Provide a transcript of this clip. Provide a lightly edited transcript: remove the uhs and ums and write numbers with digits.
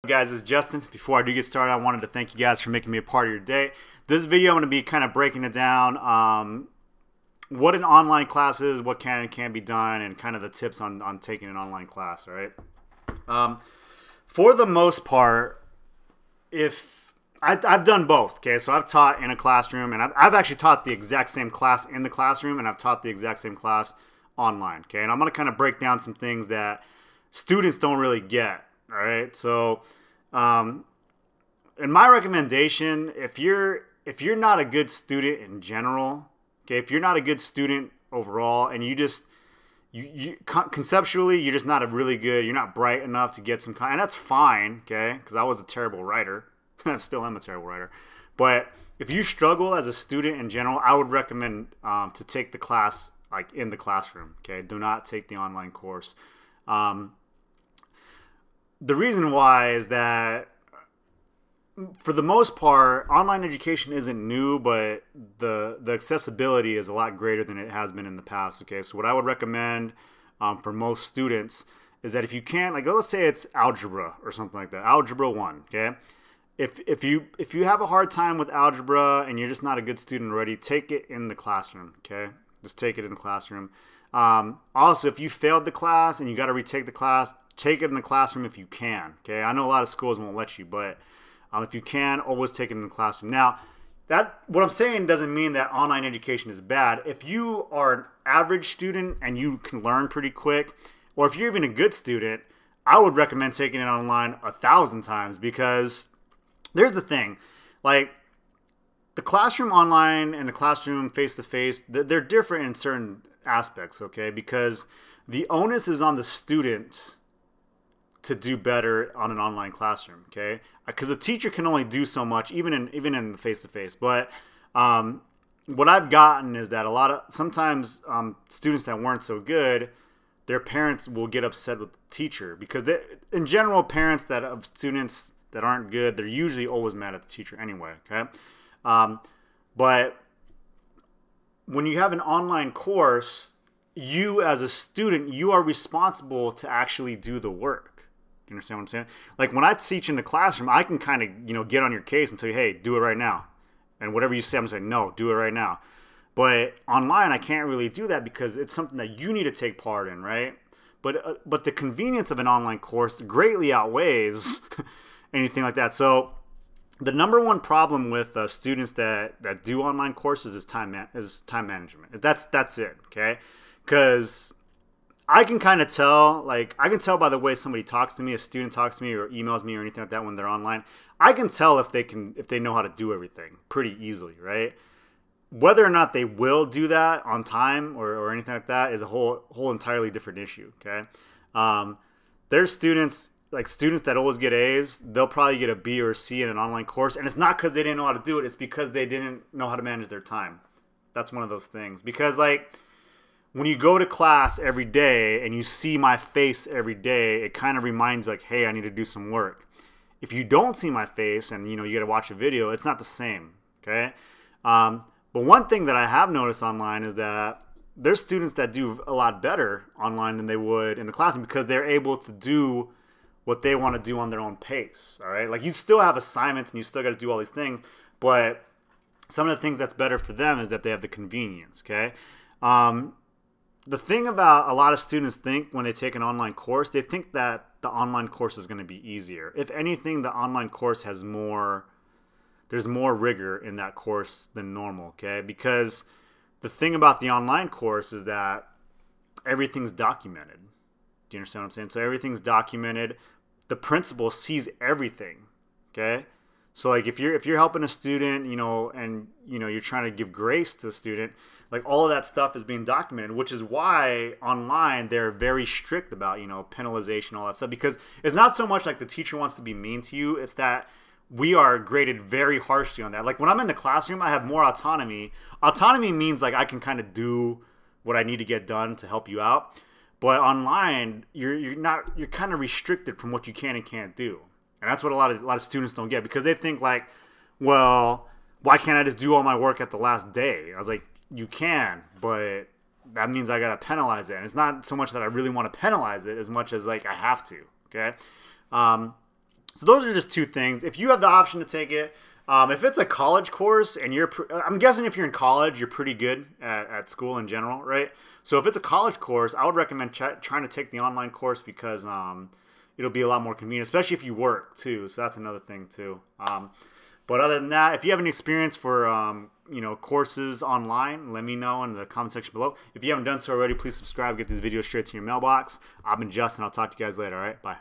Guys, this is Justin. Before I do get started, I wanted to thank you guys for making me a part of your day. This video, I'm going to be kind of breaking it down, what an online class is, what can and can't be done, and kind of the tips on taking an online class, all right? For the most part, if I've done both, okay? So I've taught in a classroom, and I've actually taught the exact same class in the classroom, and I've taught the exact same class online, okay? And I'm going to kind of break down some things that students don't really get. All right, so in my recommendation, if you're not a good student in general, okay, if you're not a good student overall, and you conceptually you're just not a really good, you're not bright enough to get some kind, and that's fine, okay, because I was a terrible writer, I still am a terrible writer, but if you struggle as a student in general, I would recommend to take the class like in the classroom, okay. Do not take the online course. The reason why is that for the most part, online education isn't new, but the accessibility is a lot greater than it has been in the past. Okay, so what I would recommend for most students is that if you can't, like let's say it's algebra or something like that, algebra 1. Okay, if you have a hard time with algebra and you're just not a good student already, take it in the classroom. Okay, just take it in the classroom. Also, if you failed the class and you got to retake the class, take it in the classroom if you can. Okay, I know a lot of schools won't let you, but if you can, always take it in the classroom. Now, what I'm saying doesn't mean that online education is bad. If you are an average student and you can learn pretty quick, or if you're even a good student, I would recommend taking it online 1,000 times, because there's the thing, like the classroom online and the classroom face-to-face, they're different in certain aspects, okay? Because the onus is on the students to do better on an online classroom, okay? Because a teacher can only do so much, even in the face-to-face. But what I've gotten is that sometimes students that weren't so good, their parents will get upset with the teacher, because in general, parents of students that aren't good, they're usually always mad at the teacher anyway, okay? But when you have an online course, you as a student, you are responsible to actually do the work. You understand what I'm saying? Like when I teach in the classroom, I can kind of, get on your case and say, hey, do it right now. And whatever you say, I'm saying, no, do it right now. But online, I can't really do that because it's something that you need to take part in, right? But the convenience of an online course greatly outweighs anything like that. So the number one problem with students that do online courses is time management. That's it, okay? Because I can kind of tell, I can tell by the way somebody talks to me, a student talks to me or emails me or anything like that when they're online. I can tell if they know how to do everything pretty easily, right? Whether or not they will do that on time or anything like that is a whole entirely different issue, okay? There's students that always get A's, they'll probably get a B or a C in an online course, and it's not because they didn't know how to do it, it's because they didn't know how to manage their time. That's one of those things. Because when you go to class every day and you see my face every day, it kind of reminds you, hey, I need to do some work. If you don't see my face and you got to watch a video, it's not the same, okay? But one thing that I have noticed online is that there's students that do a lot better online than they would in the classroom, because they're able to do what they want to do on their own pace, all right? Like you still have assignments and you still got to do all these things, but some of the things that's better for them is that they have the convenience, okay? The thing about a lot of students think when they take an online course, they think that the online course is going to be easier. If anything, the online course there's more rigor in that course than normal, okay? Because the thing about the online course is that everything's documented. Do you understand what I'm saying? So everything's documented. The principal sees everything, okay? So like if you're helping a student, and you're trying to give grace to a student, like all of that stuff is being documented, which is why online they're very strict about, penalization, all that stuff, because it's not so much like the teacher wants to be mean to you, it's that we are graded very harshly on that. Like when I'm in the classroom, I have more autonomy. Autonomy means I can kind of do what I need to get done to help you out. But online, you're kind of restricted from what you can and can't do. And that's what a lot of students don't get, because they think well, why can't I just do all my work at the last day? I was like, you can, but that means I got to penalize it. And it's not so much that I really want to penalize it as much as I have to, okay? So those are just two things. If you have the option to take it, if it's a college course and I'm guessing if you're in college, you're pretty good at school in general, right? So if it's a college course, I would recommend trying to take the online course because it'll be a lot more convenient, especially if you work too. So that's another thing too. But other than that, if you have any experience for courses online, let me know in the comment section below. If you haven't done so already, please subscribe. Get these videos straight to your mailbox. I've been Justin. I'll talk to you guys later. All right, bye.